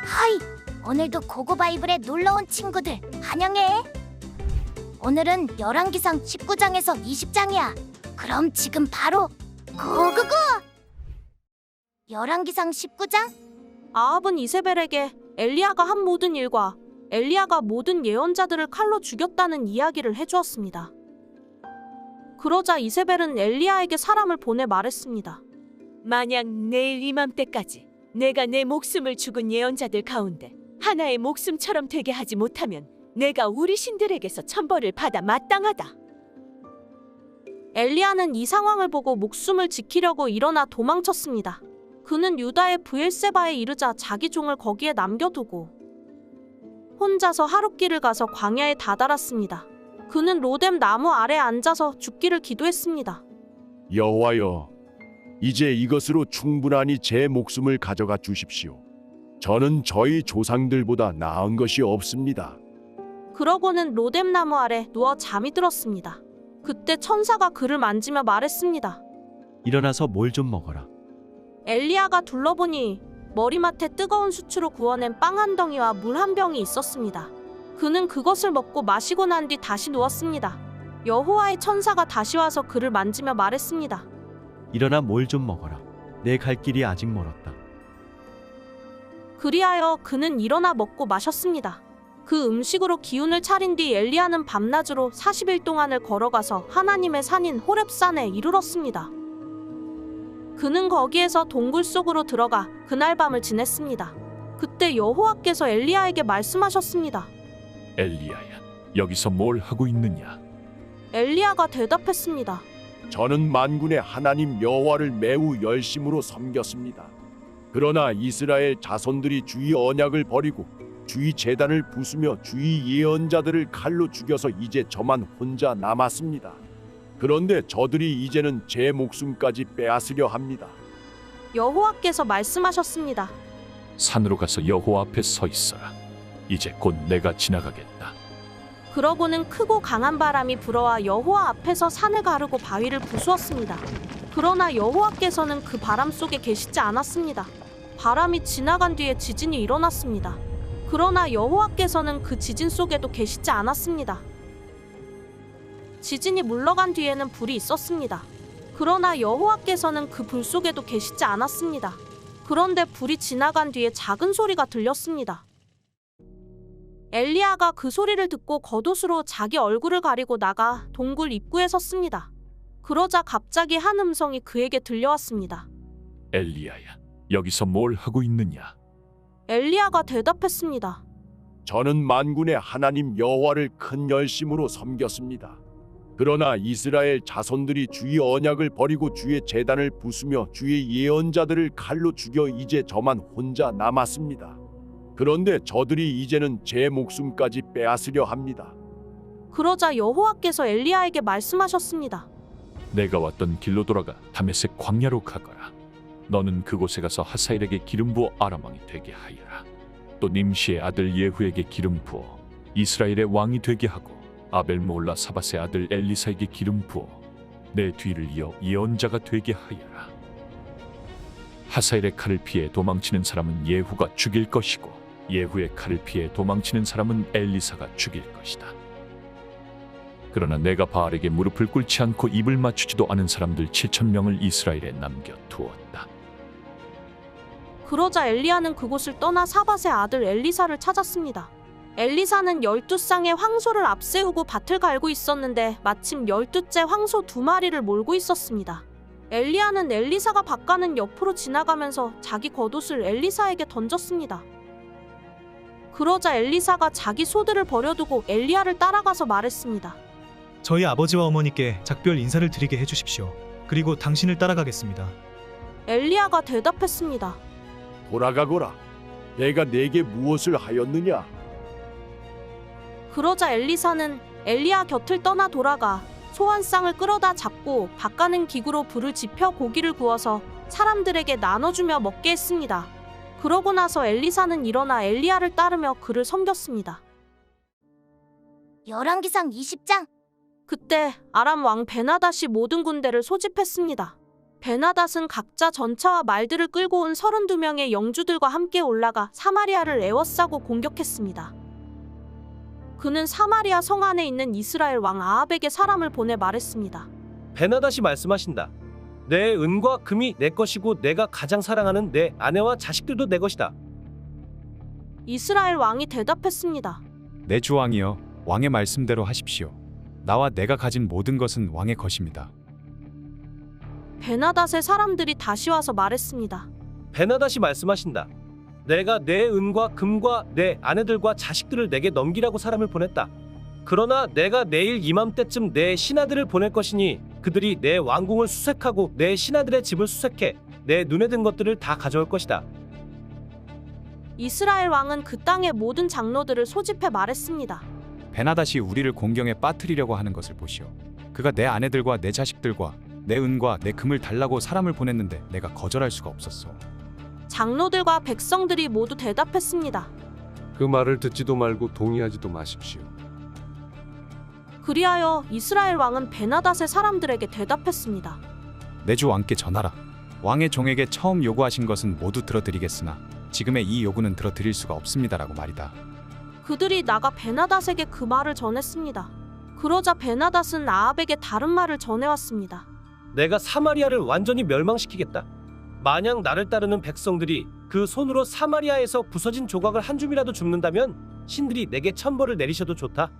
하이! 오늘도 고고바이블에 놀러온 친구들 환영해! 오늘은 열왕기상 19장에서 20장이야. 그럼 지금 바로 고고고! 열왕기상 19장? 아합은 이세벨에게 엘리야가 한 모든 일과 엘리야가 모든 예언자들을 칼로 죽였다는 이야기를 해주었습니다. 그러자 이세벨은 엘리야에게 사람을 보내 말했습니다. 만약 내일 이맘때까지 내가 내 목숨을 죽은 예언자들 가운데 하나의 목숨처럼 되게 하지 못하면 내가 우리 신들에게서 천벌을 받아 마땅하다. 엘리야는 이 상황을 보고 목숨을 지키려고 일어나 도망쳤습니다. 그는 유다의 브엘세바에 이르자 자기 종을 거기에 남겨두고 혼자서 하룻길을 가서 광야에 다다랐습니다. 그는 로뎀 나무 아래 앉아서 죽기를 기도했습니다. 여호와여, 이제 이것으로 충분하니 제 목숨을 가져가 주십시오. 저는 저희 조상들보다 나은 것이 없습니다. 그러고는 로뎀 나무 아래 누워 잠이 들었습니다. 그때 천사가 그를 만지며 말했습니다. 일어나서 뭘 좀 먹어라. 엘리야가 둘러보니 머리맡에 뜨거운 수치로 구워낸 빵 한 덩이와 물 한 병이 있었습니다. 그는 그것을 먹고 마시고 난 뒤 다시 누웠습니다. 여호와의 천사가 다시 와서 그를 만지며 말했습니다. 일어나 뭘 좀 먹어라. 내 갈 길이 아직 멀었다. 그리하여 그는 일어나 먹고 마셨습니다. 그 음식으로 기운을 차린 뒤 엘리야는 밤낮으로 40일 동안을 걸어가서 하나님의 산인 호렙산에 이르렀습니다. 그는 거기에서 동굴 속으로 들어가 그날 밤을 지냈습니다. 그때 여호와께서 엘리야에게 말씀하셨습니다. 엘리야야, 여기서 뭘 하고 있느냐? 엘리야가 대답했습니다. 저는 만군의 하나님 여호와를 매우 열심으로 섬겼습니다. 그러나 이스라엘 자손들이 주의 언약을 버리고 주의 제단을 부수며 주의 예언자들을 칼로 죽여서 이제 저만 혼자 남았습니다. 그런데 저들이 이제는 제 목숨까지 빼앗으려 합니다. 여호와께서 말씀하셨습니다. 산으로 가서 여호와 앞에 서 있어라. 이제 곧 내가 지나가겠다. 그러고는 크고 강한 바람이 불어와 여호와 앞에서 산을 가르고 바위를 부수었습니다. 그러나 여호와께서는 그 바람 속에 계시지 않았습니다. 바람이 지나간 뒤에 지진이 일어났습니다. 그러나 여호와께서는 그 지진 속에도 계시지 않았습니다. 지진이 물러간 뒤에는 불이 있었습니다. 그러나 여호와께서는 그 불 속에도 계시지 않았습니다. 그런데 불이 지나간 뒤에 작은 소리가 들렸습니다. 엘리야가 그 소리를 듣고 겉옷으로 자기 얼굴을 가리고 나가 동굴 입구에 섰습니다. 그러자 갑자기 한 음성이 그에게 들려왔습니다. 엘리야야, 여기서 뭘 하고 있느냐? 엘리야가 대답했습니다. 저는 만군의 하나님 여호와를 큰 열심으로 섬겼습니다. 그러나 이스라엘 자손들이 주의 언약을 버리고 주의 제단을 부수며 주의 예언자들을 칼로 죽여 이제 저만 혼자 남았습니다. 그런데 저들이 이제는 제 목숨까지 빼앗으려 합니다. 그러자 여호와께서 엘리야에게 말씀하셨습니다. 내가 왔던 길로 돌아가 다메섹 광야로 가거라. 너는 그곳에 가서 하사엘에게 기름 부어 아람 왕이 되게 하여라. 또 님시의 아들 예후에게 기름 부어 이스라엘의 왕이 되게 하고 아벨 모올라 사밧의 아들 엘리사에게 기름 부어 내 뒤를 이어 예언자가 되게 하여라. 하사엘의 칼을 피해 도망치는 사람은 예후가 죽일 것이고 예후의 칼을 피해 도망치는 사람은 엘리사가 죽일 것이다. 그러나 내가 바알에게 무릎을 꿇지 않고 입을 맞추지도 않은 사람들 7,000명을 이스라엘에 남겨두었다. 그러자 엘리야는 그곳을 떠나 사밧의 아들 엘리사를 찾았습니다. 엘리사는 12쌍의 황소를 앞세우고 밭을 갈고 있었는데 마침 12째 황소 2마리를 몰고 있었습니다. 엘리야는 엘리사가 밭 가는 옆으로 지나가면서 자기 겉옷을 엘리사에게 던졌습니다. 그러자 엘리사가 자기 소들을 버려두고 엘리야를 따라가서 말했습니다. 저희 아버지와 어머니께 작별 인사를 드리게 해주십시오. 그리고 당신을 따라가겠습니다. 엘리야가 대답했습니다. 돌아가거라. 내가 네게 무엇을 하였느냐? 그러자 엘리사는 엘리야 곁을 떠나 돌아가 소 한 쌍을 끌어다 잡고 밭 가는 기구로 불을 지펴 고기를 구워서 사람들에게 나눠주며 먹게 했습니다. 그러고 나서 엘리사는 일어나 엘리야를 따르며 그를 섬겼습니다. 열왕기상 20장. 그때 아람 왕 베나닷이 모든 군대를 소집했습니다. 베나닷은 각자 전차와 말들을 끌고 온 32명의 영주들과 함께 올라가 사마리아를 에워싸고 공격했습니다. 그는 사마리아 성 안에 있는 이스라엘 왕 아합에게 사람을 보내 말했습니다. 베나닷이 말씀하신다. 내 은과 금이 내 것이고 내가 가장 사랑하는 내 아내와 자식들도 내 것이다. 이스라엘 왕이 대답했습니다. 내 주왕이여, 왕의 말씀대로 하십시오. 나와 내가 가진 모든 것은 왕의 것입니다. 베나닷의 사람들이 다시 와서 말했습니다. 베나닷이 말씀하신다. 내가 내 은과 금과 내 아내들과 자식들을 내게 넘기라고 사람을 보냈다. 그러나 내가 내일 이맘때쯤 내 신하들을 보낼 것이니 그들이 내 왕궁을 수색하고 내 신하들의 집을 수색해 내 눈에 든 것들을 다 가져올 것이다. 이스라엘 왕은 그 땅의 모든 장로들을 소집해 말했습니다. 베나닷이 우리를 공경에 빠뜨리려고 하는 것을 보시오. 그가 내 아내들과 내 자식들과 내 은과 내 금을 달라고 사람을 보냈는데 내가 거절할 수가 없었소. 장로들과 백성들이 모두 대답했습니다. 그 말을 듣지도 말고 동의하지도 마십시오. 그리하여 이스라엘 왕은 베나닷의 사람들에게 대답했습니다. 내 주 왕께 전하라. 왕의 종에게 처음 요구하신 것은 모두 들어드리겠으나 지금의 이 요구는 들어드릴 수가 없습니다라고 말이다. 그들이 나가 베나닷에게 그 말을 전했습니다. 그러자 베나닷은 아합에게 다른 말을 전해왔습니다. 내가 사마리아를 완전히 멸망시키겠다. 만약 나를 따르는 백성들이 그 손으로 사마리아에서 부서진 조각을 한 줌이라도 줍는다면 신들이 내게 천벌을 내리셔도 좋다.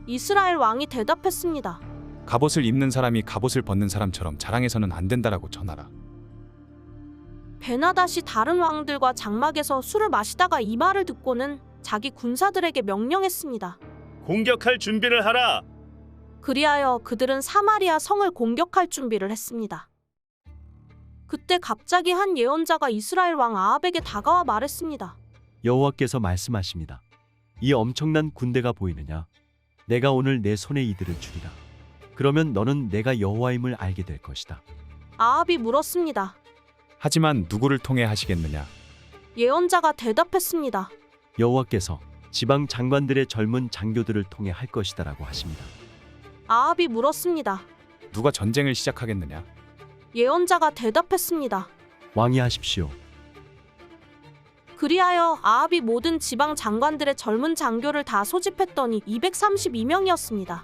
이스라엘 왕이 대답했습니다. 갑옷을 입는 사람이 갑옷을 벗는 사람처럼 자랑해서는 안 된다라고 전하라. 베나닷이 다른 왕들과 장막에서 술을 마시다가 이 말을 듣고는 자기 군사들에게 명령했습니다. 공격할 준비를 하라. 그리하여 그들은 사마리아 성을 공격할 준비를 했습니다. 그때 갑자기 한 예언자가 이스라엘 왕 아합에게 다가와 말했습니다. 여호와께서 말씀하십니다. 이 엄청난 군대가 보이느냐? 내가 오늘 내 손에 이들을 주리라. 그러면 너는 내가 여호와임을 알게 될 것이다. 아합이 물었습니다. 하지만 누구를 통해 하시겠느냐? 예언자가 대답했습니다. 여호와께서 지방 장관들의 젊은 장교들을 통해 할 것이다라고 하십니다. 아합이 물었습니다. 누가 전쟁을 시작하겠느냐? 예언자가 대답했습니다. 왕이 하십시오. 그리하여 아합이 모든 지방 장관들의 젊은 장교를 다 소집했더니 232명이었습니다.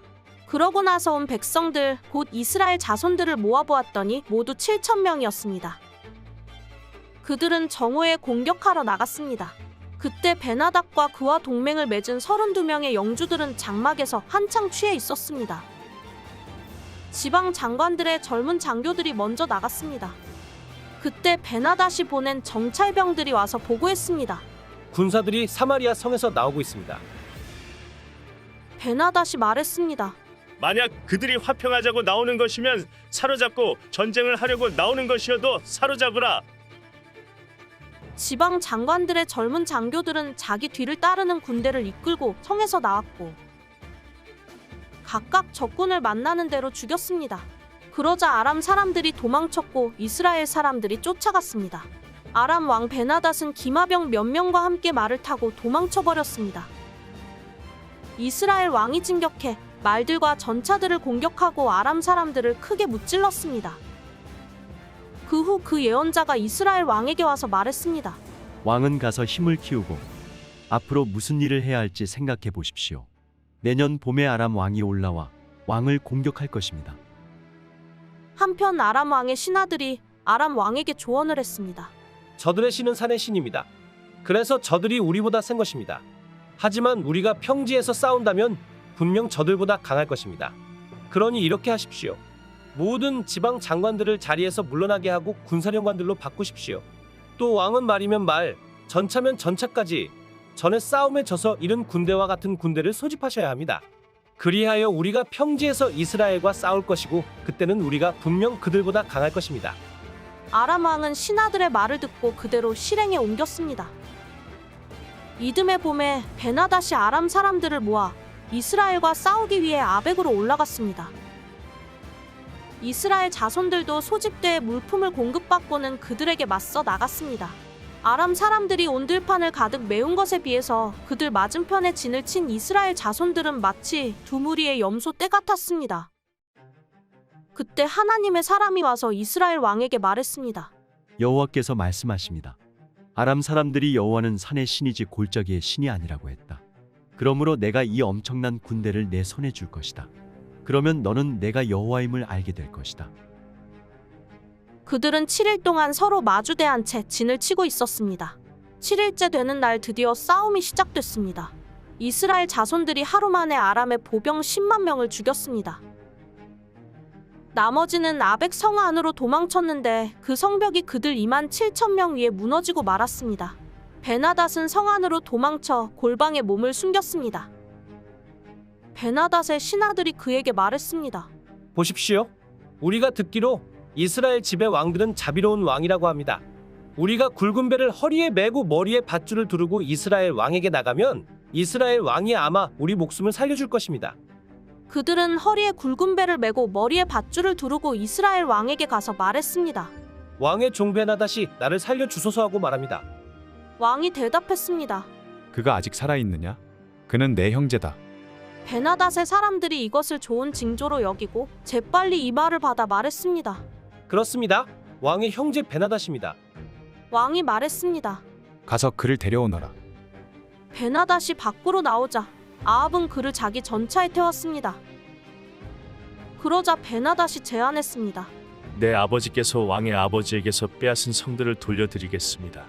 그러고 나서 온 백성들 곧 이스라엘 자손들을 모아보았더니 모두 7,000명이었습니다. 그들은 정오에 공격하러 나갔습니다. 그때 베나닷과 그와 동맹을 맺은 32명의 영주들은 장막에서 한창 취해 있었습니다. 지방 장관들의 젊은 장교들이 먼저 나갔습니다. 그때 베나닷이 보낸 정찰병들이 와서 보고했습니다. 군사들이 사마리아 성에서 나오고 있습니다. 베나닷이 말했습니다. 만약 그들이 화평하자고 나오는 것이면 사로잡고 전쟁을 하려고 나오는 것이어도 사로잡으라. 지방 장관들의 젊은 장교들은 자기 뒤를 따르는 군대를 이끌고 성에서 나왔고 각각 적군을 만나는 대로 죽였습니다. 그러자 아람 사람들이 도망쳤고 이스라엘 사람들이 쫓아갔습니다. 아람 왕 베나닷은 기마병 몇 명과 함께 말을 타고 도망쳐버렸습니다. 이스라엘 왕이 진격해 말들과 전차들을 공격하고 아람 사람들을 크게 무찔렀습니다. 그 후 그 예언자가 이스라엘 왕에게 와서 말했습니다. 왕은 가서 힘을 키우고 앞으로 무슨 일을 해야 할지 생각해 보십시오. 내년 봄에 아람 왕이 올라와 왕을 공격할 것입니다. 한편 아람 왕의 신하들이 아람 왕에게 조언을 했습니다. 저들의 신은 산의 신입니다. 그래서 저들이 우리보다 센 것입니다. 하지만 우리가 평지에서 싸운다면 분명 저들보다 강할 것입니다. 그러니 이렇게 하십시오. 모든 지방 장관들을 자리에서 물러나게 하고 군사령관들로 바꾸십시오. 또 왕은 말이면 말, 전차면 전차까지 전에 싸움에 져서 잃은 군대와 같은 군대를 소집하셔야 합니다. 그리하여 우리가 평지에서 이스라엘과 싸울 것이고 그때는 우리가 분명 그들보다 강할 것입니다. 아람 왕은 신하들의 말을 듣고 그대로 실행에 옮겼습니다. 이듬해 봄에 베나닷이 아람 사람들을 모아 이스라엘과 싸우기 위해 아벡으로 올라갔습니다. 이스라엘 자손들도 소집돼 물품을 공급받고는 그들에게 맞서 나갔습니다. 아람 사람들이 온 들판을 가득 메운 것에 비해서 그들 맞은편에 진을 친 이스라엘 자손들은 마치 두 무리의 염소 떼 같았습니다. 그때 하나님의 사람이 와서 이스라엘 왕에게 말했습니다. 여호와께서 말씀하십니다. 아람 사람들이 여호와는 산의 신이지 골짜기의 신이 아니라고 했다. 그러므로 내가 이 엄청난 군대를 내 손에 줄 것이다. 그러면 너는 내가 여호와임을 알게 될 것이다. 그들은 7일 동안 서로 마주대한 채 진을 치고 있었습니다. 7일째 되는 날 드디어 싸움이 시작됐습니다. 이스라엘 자손들이 하루 만에 아람의 보병 10만 명을 죽였습니다. 나머지는 아벡 성 안으로 도망쳤는데 그 성벽이 그들 2만 7천 명 위에 무너지고 말았습니다. 베나닷은 성 안으로 도망쳐 골방에 몸을 숨겼습니다. 베나닷의 신하들이 그에게 말했습니다. 보십시오. 우리가 듣기로 이스라엘 집의 왕들은 자비로운 왕이라고 합니다. 우리가 굵은 배를 허리에 메고 머리에 밧줄을 두르고 이스라엘 왕에게 나가면 이스라엘 왕이 아마 우리 목숨을 살려줄 것입니다. 그들은 허리에 굵은 배를 메고 머리에 밧줄을 두르고 이스라엘 왕에게 가서 말했습니다. 왕의 종 베나닷이 나를 살려주소서 하고 말합니다. 왕이 대답했습니다. 그가 아직 살아있느냐? 그는 내 형제다. 베나닷의 사람들이 이것을 좋은 징조로 여기고 재빨리 이 말을 받아 말했습니다. 그렇습니다. 왕의 형제 베나닷입니다. 왕이 말했습니다. 가서 그를 데려오너라. 베나닷이 밖으로 나오자 아합은 그를 자기 전차에 태웠습니다. 그러자 베나닷이 제안했습니다. 내 아버지께서 왕의 아버지에게서 빼앗은 성들을 돌려드리겠습니다.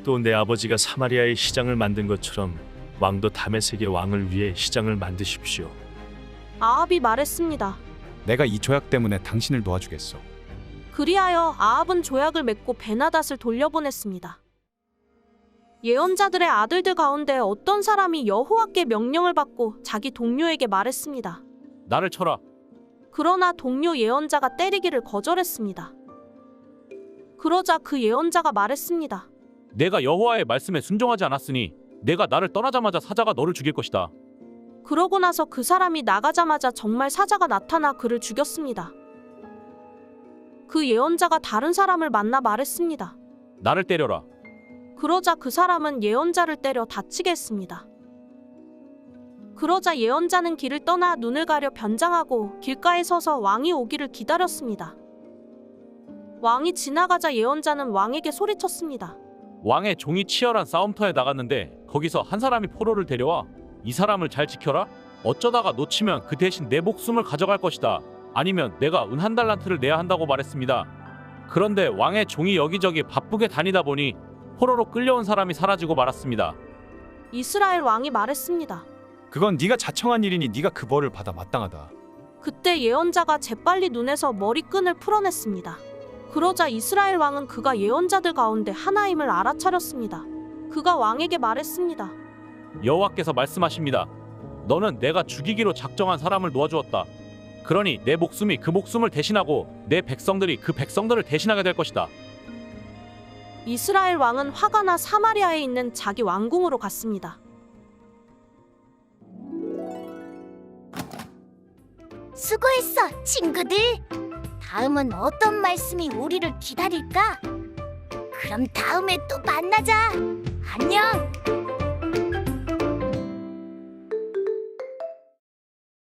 또 내 아버지가 사마리아의 시장을 만든 것처럼 왕도 다메섹의 왕을 위해 시장을 만드십시오. 아합이 말했습니다. 내가 이 조약 때문에 당신을 도와주겠소. 그리하여 아합은 조약을 맺고 베나닷을 돌려보냈습니다. 예언자들의 아들들 가운데 어떤 사람이 여호와께 명령을 받고 자기 동료에게 말했습니다. 나를 쳐라. 그러나 동료 예언자가 때리기를 거절했습니다. 그러자 그 예언자가 말했습니다. 내가 여호와의 말씀에 순종하지 않았으니 내가 나를 떠나자마자 사자가 너를 죽일 것이다. 그러고 나서 그 사람이 나가자마자 정말 사자가 나타나 그를 죽였습니다. 그 예언자가 다른 사람을 만나 말했습니다. 나를 때려라. 그러자 그 사람은 예언자를 때려 다치게 했습니다. 그러자 예언자는 길을 떠나 눈을 가려 변장하고 길가에 서서 왕이 오기를 기다렸습니다. 왕이 지나가자 예언자는 왕에게 소리쳤습니다. 왕의 종이 치열한 싸움터에 나갔는데 거기서 한 사람이 포로를 데려와 이 사람을 잘 지켜라. 어쩌다가 놓치면 그 대신 내 목숨을 가져갈 것이다. 아니면 내가 은 1달란트를 내야 한다고 말했습니다. 그런데 왕의 종이 여기저기 바쁘게 다니다 보니 포로로 끌려온 사람이 사라지고 말았습니다. 이스라엘 왕이 말했습니다. 그건 네가 자청한 일이니 네가 그 벌을 받아 마땅하다. 그때 예언자가 재빨리 눈에서 머리끈을 풀어냈습니다. 그러자 이스라엘 왕은 그가 예언자들 가운데 하나임을 알아차렸습니다. 그가 왕에게 말했습니다. 여호와께서 말씀하십니다. 너는 내가 죽이기로 작정한 사람을 놓아주었다. 그러니 내 목숨이 그 목숨을 대신하고 내 백성들이 그 백성들을 대신하게 될 것이다. 이스라엘 왕은 화가 나 사마리아에 있는 자기 왕궁으로 갔습니다. 수고했어, 친구들. 다음은 어떤 말씀이 우리를 기다릴까? 그럼 다음에 또 만나자. 안녕.